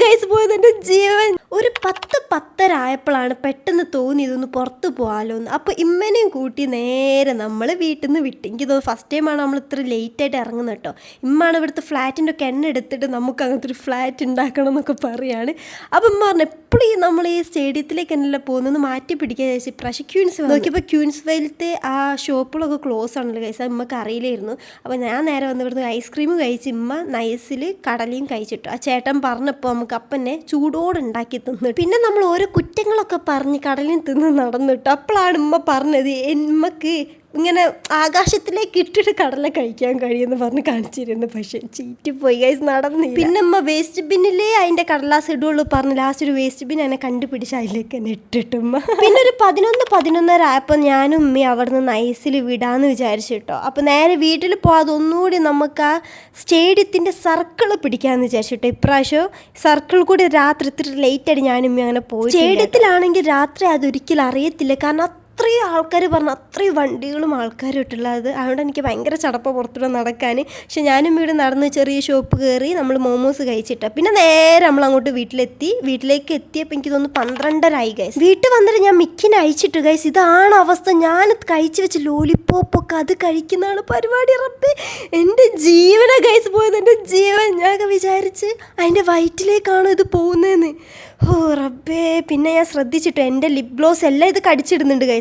Guys പോയത് എൻ്റെ ജീവൻ. ഒരു 10-10:30 ആയപ്പോഴാണ് പെട്ടെന്ന് തോന്നി ഇതൊന്ന് പുറത്ത് പോകാമല്ലോ എന്ന്. അപ്പോൾ ഇമ്മനെയും കൂട്ടി നേരെ നമ്മൾ വീട്ടിൽ നിന്ന് വിട്ട്. എനിക്ക് തോന്നുന്നു ഫസ്റ്റ് ടൈമാണ് നമ്മൾ ഇത്ര ലേറ്റായിട്ട് ഇറങ്ങുന്നത് കേട്ടോ. ഇമ്മാണ് ഇവിടുത്തെ ഫ്ലാറ്റിൻ്റെ ഒക്കെ എണ്ണ എടുത്തിട്ട് നമുക്ക് അങ്ങനത്തെ ഒരു ഫ്ലാറ്റ് ഉണ്ടാക്കണം എന്നൊക്കെ പറയുകയാണ്. അപ്പം ഇമ്മ പറഞ്ഞു എപ്പോഴും നമ്മൾ ഈ സ്റ്റേഡിയത്തിലേക്ക് എന്നല്ല പോകുന്നത് മാറ്റി പിടിക്കാൻ ചോദിച്ചു. ഇപ്രാവശ്യം ക്യൂൻസ് നോക്കിയപ്പോൾ ക്യൂൻസ് വെയിലത്തെ ആ ഷോപ്പുകളൊക്കെ ക്ലോസ് ആണല്ലോ ഗൈസ്. അത് നമുക്ക് അറിയില്ലായിരുന്നു. അപ്പോൾ ഞാൻ നേരെ വന്ന് ഇവിടുന്ന് ഐസ്ക്രീം കഴിച്ച് ഇമ്മ നൈസിൽ കടലയും കഴിച്ചിട്ടു. ആ ചേട്ടൻ പറഞ്ഞപ്പോൾ നമുക്ക് അപ്പന്നെ ചൂടോടെ ഉണ്ടാക്കി തന്നു. പിന്നെ നമ്മൾ ഓരോ കുറ്റങ്ങളൊക്കെ പറഞ്ഞ് കടലിൽ തിന്ന് നടന്നിട്ടു. അപ്പോഴാണ് ഉമ്മ പറഞ്ഞത് ഉമ്മക്ക് ഇങ്ങനെ ആകാശത്തിലേക്ക് ഇട്ടിട്ട് കടല കഴിക്കാൻ കഴിയുമെന്ന് പറഞ്ഞ് കാണിച്ചിരുന്നു. പക്ഷെ ചീറ്റിപ്പോയി ഗൈസ്, നടന്നില്ല. പിന്നെ അമ്മ വേസ്റ്റ് ബിന്നിലേ അതിൻ്റെ കടലാസ് ഇടുള്ളൂ പറഞ്ഞ് ലാസ്റ്റ് ഒരു വേസ്റ്റ് ബിൻ എന്നെ കണ്ടുപിടിച്ച് അതിലേക്ക് തന്നെ ഇട്ടിട്ടുമ്മ. പിന്നെ ഒരു 11-11:30 ആയപ്പോൾ ഞാനും ഉമ്മയും അവിടെ നിന്ന് നൈസിൽ വിടാമെന്ന് വിചാരിച്ചിട്ടോ. അപ്പോൾ നേരെ വീട്ടിൽ പോകാതെ ഒന്നുകൂടി നമുക്ക് ആ സ്റ്റേഡിയത്തിൻ്റെ സർക്കിൾ പിടിക്കാമെന്ന് വിചാരിച്ചിട്ടോ. ഇപ്രാവശ്യം സർക്കിൾ കൂടി രാത്രി ഇത്തിരി ലേറ്റായിട്ട് ഞാനും ഉമ്മയും അങ്ങനെ പോയി. സ്റ്റേഡിയത്തിലാണെങ്കിൽ രാത്രി അതൊരിക്കലും അറിയത്തില്ല, കാരണം അത്രയും ആൾക്കാർ പറഞ്ഞു, അത്രയും വണ്ടികളും ആൾക്കാരും ഇട്ടുള്ളത്. അതുകൊണ്ട് എനിക്ക് ഭയങ്കര ചടപ്പ പുറത്തൂടെ നടക്കാൻ. പക്ഷെ ഞാനും ഇവിടെ നടന്ന് ചെറിയ ഷോപ്പ് കയറി നമ്മൾ മോമോസ് കഴിച്ചിട്ട. പിന്നെ നേരെ നമ്മൾ അങ്ങോട്ട് വീട്ടിലേക്ക് എത്തിയപ്പോൾ എനിക്ക് തോന്നുന്നു 12:30 ആയി ഗൈസ്. വീട്ടിൽ വന്നിട്ട് ഞാൻ മിക്കിനെ അയച്ചിട്ടു ഗൈസ്. ഇതാണ് അവസ്ഥ. ഞാൻ കഴിച്ചു വെച്ച് ലോലിപ്പോപ്പൊക്കെ അത് കഴിക്കുന്നതാണ് പരിപാടി. റബ്ബേ എൻ്റെ ജീവന ഗൈസ് പോയത്, എൻ്റെ ജീവൻ. ഞാൻ വിചാരിച്ച് അതിൻ്റെ വയറ്റിലേക്കാണോ ഇത് പോകുന്നതെന്ന്. ഓ റബ്ബേ. പിന്നെ ഞാൻ ശ്രദ്ധിച്ചിട്ടു എൻ്റെ ലിപ് ഗ്ലോസ് എല്ലാം ഇത് കടിച്ചിടുന്നുണ്ട് ഗൈസ്.